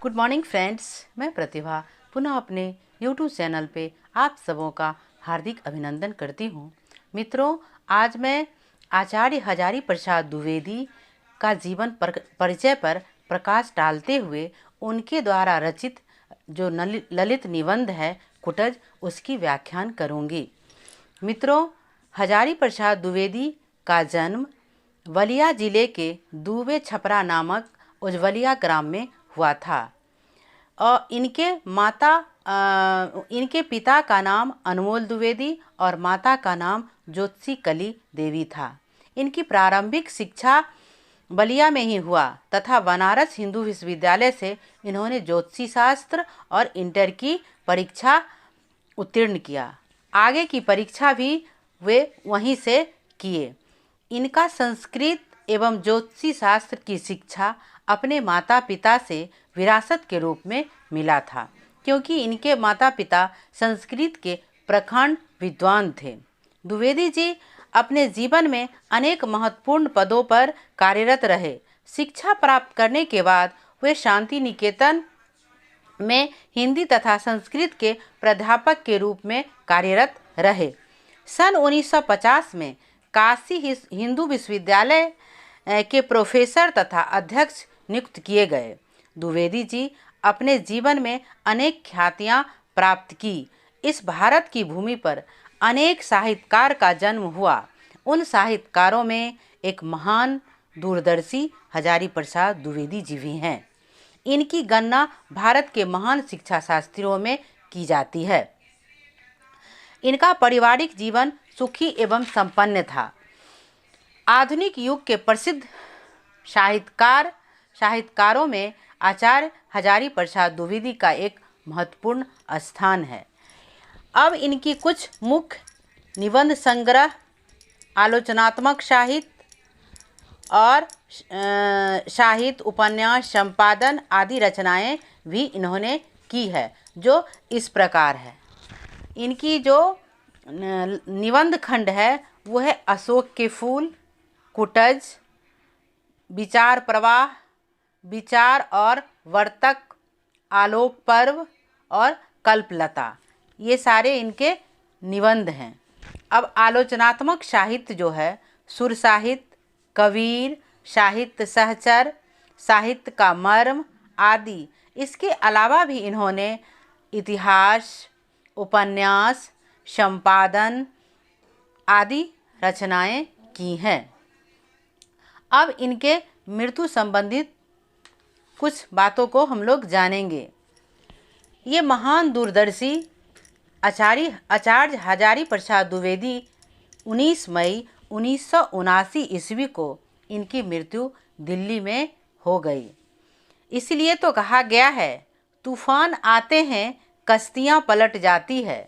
Good morning friends, मैं प्रतिभा पुनः अपने यूट्यूब चैनल पे आप सबों का हार्दिक अभिनंदन करती हूँ। मित्रों, आज मैं आचार्य हजारी प्रसाद द्विवेदी का जीवन परिचय पर प्रकाश डालते हुए उनके द्वारा रचित जो ललित निबंध है कुटज, उसकी व्याख्यान करूँगी। मित्रों, हजारी प्रसाद द्विवेदी का जन्म बलिया जिले के दूबे छपरा नामक उज्ज्वलिया ग्राम में हुआ था और इनके पिता का नाम अनमोल द्विवेदी और माता का नाम ज्योतिषी कली देवी था। इनकी प्रारंभिक शिक्षा बलिया में ही हुआ तथा बनारस हिंदू विश्वविद्यालय से इन्होंने ज्योतिषी शास्त्र और इंटर की परीक्षा उत्तीर्ण किया। आगे की परीक्षा भी वे वहीं से किए। इनका संस्कृत एवं ज्योतिषी शास्त्र की शिक्षा अपने माता पिता से विरासत के रूप में मिला था, क्योंकि इनके माता पिता संस्कृत के प्रखंड विद्वान थे। द्विवेदी जी अपने जीवन में अनेक महत्वपूर्ण पदों पर कार्यरत रहे। शिक्षा प्राप्त करने के बाद वे शांति निकेतन में हिंदी तथा संस्कृत के प्राध्यापक के रूप में कार्यरत रहे। सन 1950 में काशी हिंदू विश्वविद्यालय के प्रोफेसर तथा अध्यक्ष नियुक्त किए गए। द्विवेदी जी अपने जीवन में अनेक ख्यातियाँ प्राप्त की। इस भारत की भूमि पर अनेक साहित्यकार का जन्म हुआ। उन साहित्यकारों में एक महान दूरदर्शी हजारी प्रसाद द्विवेदी जी भी हैं। इनकी गणना भारत के महान शिक्षा शास्त्रियों में की जाती है। इनका पारिवारिक जीवन सुखी एवं संपन्न था। आधुनिक युग के प्रसिद्ध साहित्यकारों में आचार्य हजारी प्रसाद द्विवेदी का एक महत्वपूर्ण स्थान है। अब इनकी कुछ मुख्य निबंध संग्रह, आलोचनात्मक साहित्य और साहित्य, उपन्यास, संपादन आदि रचनाएं भी इन्होंने की है, जो इस प्रकार है। इनकी जो निबंध खंड है वो है अशोक के फूल, कुटज, विचार प्रवाह, विचार और वर्तक, आलोक पर्व और कल्पलता। ये सारे इनके निबंध हैं। अब आलोचनात्मक साहित्य जो है सुर साहित्य, कबीर, साहित्य सहचर, साहित्य का मर्म आदि। इसके अलावा भी इन्होंने इतिहास, उपन्यास, संपादन आदि रचनाएं की हैं। अब इनके मृत्यु संबंधित कुछ बातों को हम लोग जानेंगे। ये महान दूरदर्शी आचार्य हजारी प्रसाद द्विवेदी 19 मई 1979 ईस्वी को इनकी मृत्यु दिल्ली में हो गई। इसलिए तो कहा गया है, तूफान आते हैं कश्तियाँ पलट जाती है।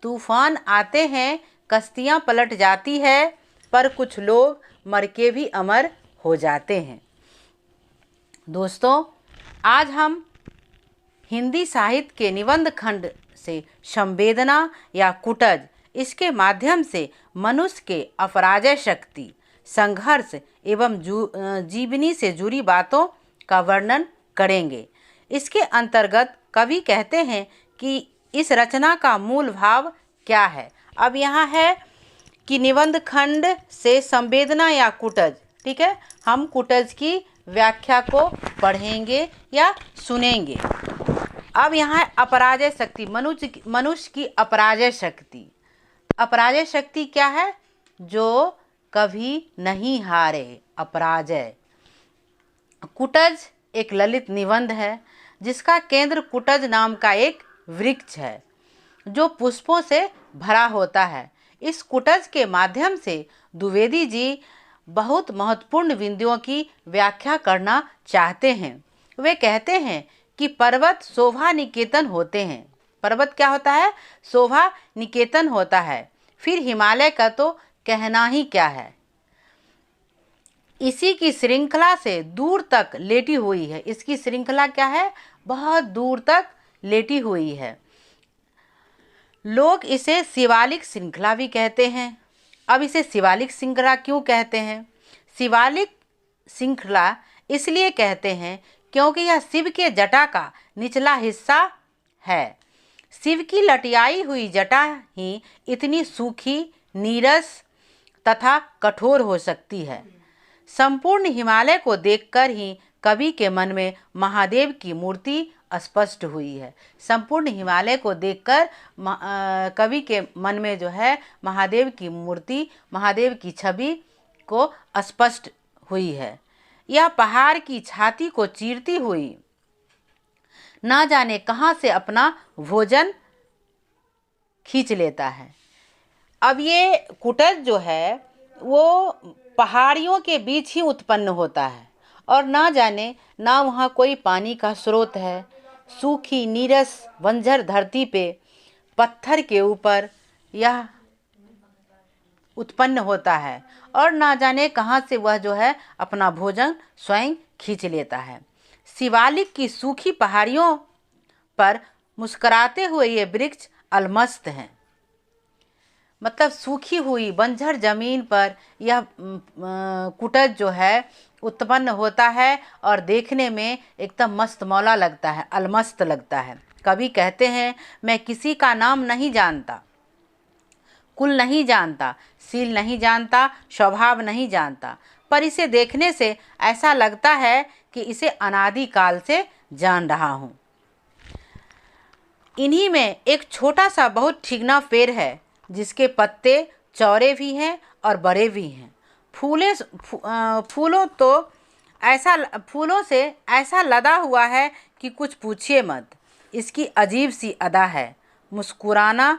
तूफान आते हैं कश्तियाँ पलट जाती है, पर कुछ लोग मर के भी अमर हो जाते हैं। दोस्तों, आज हम हिंदी साहित्य के निबंध खंड से संवेदना या कुटज, इसके माध्यम से मनुष्य के अपराजय शक्ति, संघर्ष एवं जीवनी से जुड़ी बातों का वर्णन करेंगे। इसके अंतर्गत कवि कहते हैं कि इस रचना का मूल भाव क्या है। अब यहाँ है कि निबंध खंड से संवेदना या कुटज, ठीक है, हम कुटज की व्याख्या को पढ़ेंगे या सुनेंगे। अब यहाँ है अपराजय शक्ति, मनुष्य की अपराजय शक्ति। अपराजय शक्ति क्या है? जो कभी नहीं हारे, अपराजय। कुटज एक ललित निबंध है जिसका केंद्र कुटज नाम का एक वृक्ष है जो पुष्पों से भरा होता है। इस कुटज के माध्यम से द्विवेदी जी बहुत महत्वपूर्ण बिंदुओं की व्याख्या करना चाहते हैं। वे कहते हैं कि पर्वत शोभा निकेतन होते हैं। पर्वत क्या होता है? शोभा निकेतन होता है। फिर हिमालय का तो कहना ही क्या है। इसी की श्रृंखला से दूर तक लेटी हुई है। इसकी श्रृंखला क्या है? बहुत दूर तक लेटी हुई है। लोग इसे शिवालिक श्रृंखला भी कहते हैं। अब इसे शिवालिक श्रृंखला क्यों कहते हैं? शिवालिक श्रृंखला इसलिए कहते हैं क्योंकि यह शिव के जटा का निचला हिस्सा है। शिव की लटियाई हुई जटा ही इतनी सूखी, नीरस तथा कठोर हो सकती है। संपूर्ण हिमालय को देखकर ही कवि के मन में महादेव की मूर्ति स्पष्ट हुई है। संपूर्ण हिमालय को देखकर कवि के मन में जो है महादेव की मूर्ति, महादेव की छवि को स्पष्ट हुई है। यह पहाड़ की छाती को चीरती हुई ना जाने कहाँ से अपना भोजन खींच लेता है। अब ये कुटज जो है वो पहाड़ियों के बीच ही उत्पन्न होता है और ना जाने ना वहाँ कोई पानी का स्रोत है। सूखी, नीरस, बंजर धरती पे पत्थर के ऊपर यह उत्पन्न होता है और ना जाने कहाँ से वह जो है अपना भोजन स्वयं खींच लेता है। शिवालिक की सूखी पहाड़ियों पर मुस्कुराते हुए ये वृक्ष अलमस्त हैं। मतलब सूखी हुई बंजर जमीन पर यह कुटज जो है उत्पन्न होता है और देखने में एकदम मस्त मौला लगता है, अलमस्त लगता है। कवि कहते हैं, मैं किसी का नाम नहीं जानता, कुल नहीं जानता, सील नहीं जानता, स्वभाव नहीं जानता, पर इसे देखने से ऐसा लगता है कि इसे अनादि काल से जान रहा हूँ। इन्हीं में एक छोटा सा बहुत ठिगना पेड़ है जिसके पत्ते चौड़े भी हैं और बड़े भी हैं। फूलों से ऐसा लदा हुआ है कि कुछ पूछिए मत। इसकी अजीब सी अदा है। मुस्कुराता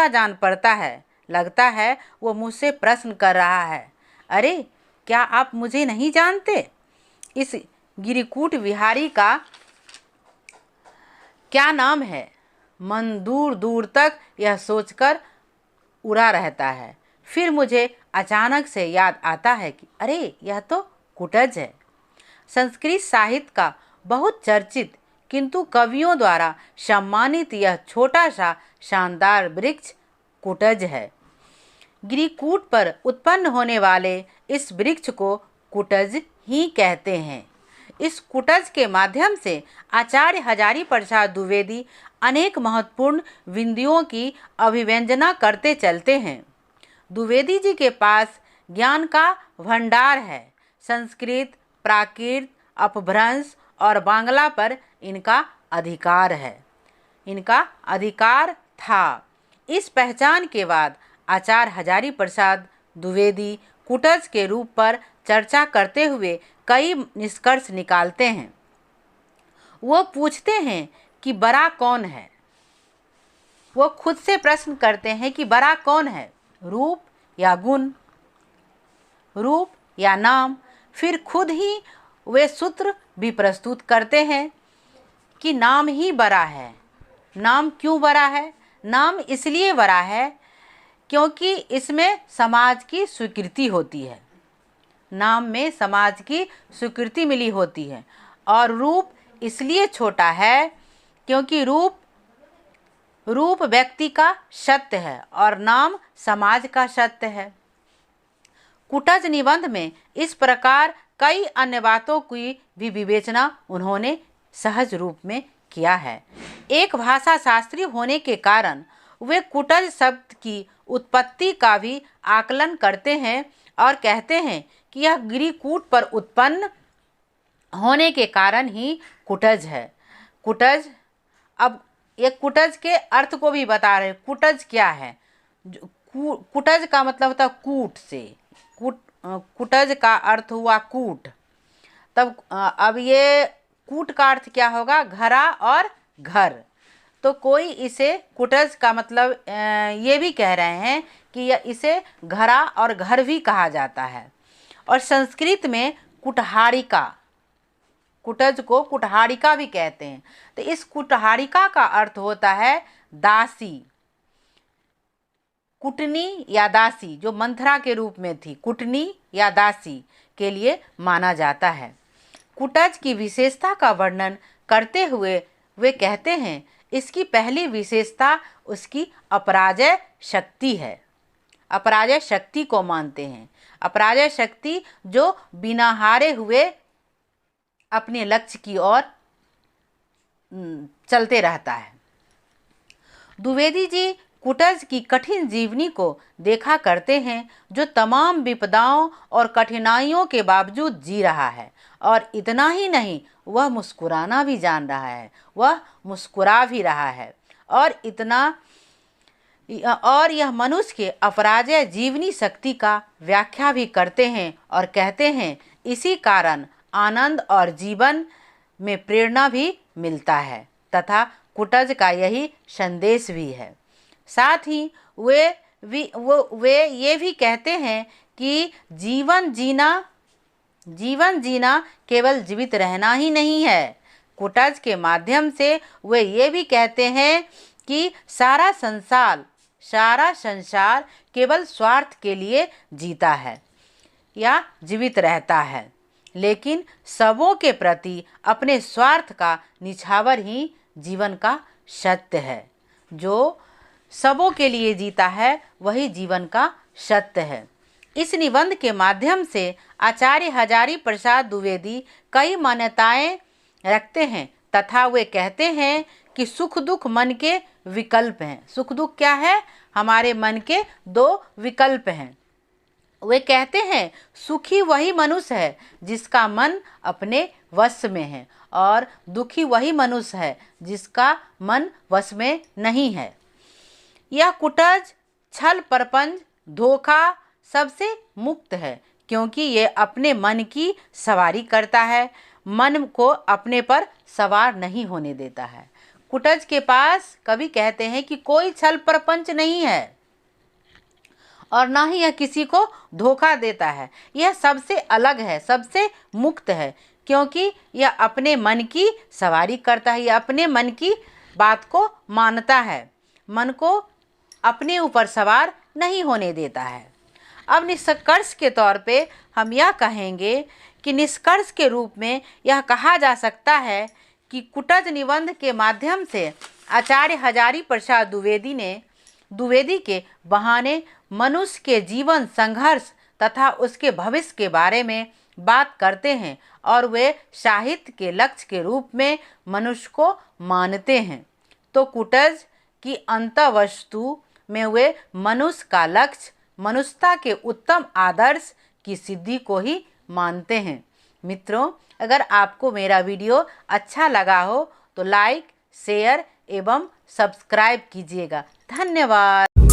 जान पड़ता है। लगता है वो मुझसे प्रश्न कर रहा है, अरे क्या आप मुझे नहीं जानते? इस गिरिकूट विहारी का क्या नाम है? मन दूर दूर तक यह सोचकर उड़ा रहता है। फिर मुझे अचानक से याद आता है कि अरे यह तो कुटज है। संस्कृत साहित्य का बहुत चर्चित किंतु कवियों द्वारा सम्मानित यह छोटा सा शानदार वृक्ष कुटज है। गिरिकूट पर उत्पन्न होने वाले इस वृक्ष को कुटज ही कहते हैं। इस कुटज के माध्यम से आचार्य हजारी प्रसाद द्विवेदी अनेक महत्वपूर्ण बिंदुओं की अभिव्यंजना करते चलते हैं। द्विवेदी जी के पास ज्ञान का भंडार है। संस्कृत, प्राकृत, अपभ्रंश और बांग्ला पर इनका अधिकार है, इनका अधिकार था। इस पहचान के बाद आचार्य हजारी प्रसाद द्विवेदी कुटज के रूप पर चर्चा करते हुए कई निष्कर्ष निकालते हैं। वो पूछते हैं कि बड़ा कौन है। वो खुद से प्रश्न करते हैं कि बड़ा कौन है, रूप या गुण, रूप या नाम। फिर खुद ही वे सूत्र भी प्रस्तुत करते हैं कि नाम ही बड़ा है। नाम क्यों बड़ा है? नाम इसलिए बड़ा है क्योंकि इसमें समाज की स्वीकृति होती है। नाम में समाज की स्वीकृति मिली होती है। और रूप इसलिए छोटा है क्योंकि रूप व्यक्ति का सत्य है और नाम समाज का सत्य है। कुटज निबंध में इस प्रकार कई अन्य बातों की भी विवेचना उन्होंने सहज रूप में किया है। एक भाषा शास्त्री होने के कारण वे कुटज शब्द की उत्पत्ति का भी आकलन करते हैं और कहते हैं कि यह गिरिकूट पर उत्पन्न होने के कारण ही कुटज है। कुटज, अब एक कुटज के अर्थ को भी बता रहे। कुटज क्या है? कुटज का मतलब होता है कूट से। कुटज का अर्थ हुआ कूट। तब अब ये कूट का अर्थ क्या होगा? घरा और घर। तो कोई इसे कुटज का मतलब ये भी कह रहे हैं कि यह इसे घरा और घर भी कहा जाता है। और संस्कृत में कुटहारिका, कुटज को कुटहारिका भी कहते हैं। तो इस कुटहारिका का अर्थ होता है दासी, कुटनी या दासी, जो मंथरा के रूप में थी, कुटनी या दासी के लिए माना जाता है। कुटज की विशेषता का वर्णन करते हुए वे कहते हैं, इसकी पहली विशेषता उसकी अपराजय शक्ति है। अपराजय शक्ति को मानते हैं। अपराजय शक्ति जो बिना हारे हुए अपने लक्ष्य की ओर चलते रहता है। द्विवेदी जी कुटज की कठिन जीवनी को देखा करते हैं, जो तमाम विपदाओं और कठिनाइयों के बावजूद जी रहा है। और इतना ही नहीं, वह मुस्कुराना भी जान रहा है, वह मुस्कुरा भी रहा है। और यह मनुष्य के अपराजय जीवनी शक्ति का व्याख्या भी करते हैं और कहते हैं, इसी कारण आनंद और जीवन में प्रेरणा भी मिलता है तथा कुटज का यही संदेश भी है। साथ ही वे ये भी कहते हैं कि जीवन जीना केवल जीवित रहना ही नहीं है। कुटज के माध्यम से वे ये भी कहते हैं कि सारा संसार केवल स्वार्थ के लिए जीता है या जीवित रहता है, लेकिन सबों के प्रति अपने स्वार्थ का निछावर ही जीवन का सत्य है। जो सबों के लिए जीता है वही जीवन का सत्य है। इस निबंध के माध्यम से आचार्य हजारी प्रसाद द्विवेदी कई मान्यताएं रखते हैं तथा वे कहते हैं कि सुख दुख मन के विकल्प हैं। सुख दुख क्या है? हमारे मन के दो विकल्प हैं। वे कहते हैं सुखी वही मनुष्य है जिसका मन अपने वश में है, और दुखी वही मनुष्य है जिसका मन वश में नहीं है। यह कुटज छल प्रपंच धोखा सबसे मुक्त है, क्योंकि ये अपने मन की सवारी करता है, मन को अपने पर सवार नहीं होने देता है। कुटज के पास कवि कहते हैं कि कोई छल प्रपंच नहीं है और ना ही यह किसी को धोखा देता है। यह सबसे अलग है, सबसे मुक्त है, क्योंकि यह अपने मन की सवारी करता है, यह अपने मन की बात को मानता है, मन को अपने ऊपर सवार नहीं होने देता है। अब निष्कर्ष के तौर पे हम यह कहेंगे कि निष्कर्ष के रूप में यह कहा जा सकता है कि कुटज निबंध के माध्यम से आचार्य हजारी प्रसाद द्विवेदी के बहाने मनुष्य के जीवन संघर्ष तथा उसके भविष्य के बारे में बात करते हैं, और वे साहित्य के लक्ष्य के रूप में मनुष्य को मानते हैं। तो कुटज की अंतःवस्तु में वे मनुष्य का लक्ष्य, मनुष्यता के उत्तम आदर्श की सिद्धि को ही मानते हैं। मित्रों, अगर आपको मेरा वीडियो अच्छा लगा हो तो लाइक, शेयर एवं सब्सक्राइब कीजिएगा। धन्यवाद।